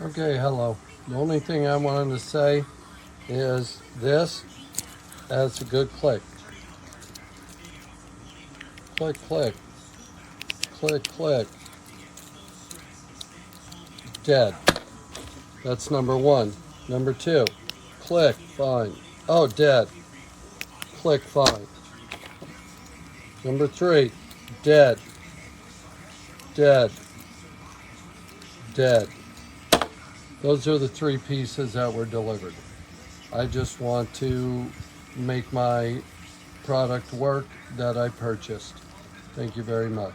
Okay, hello. The only thing I wanted to say is this has a good click. Click, click, click, click. Dead. That's number one. Number two, click, fine. Oh, dead. Click, fine. Number three, dead, dead, dead. Those are the three pieces that were delivered. I just want to make my product work that I purchased. Thank you very much.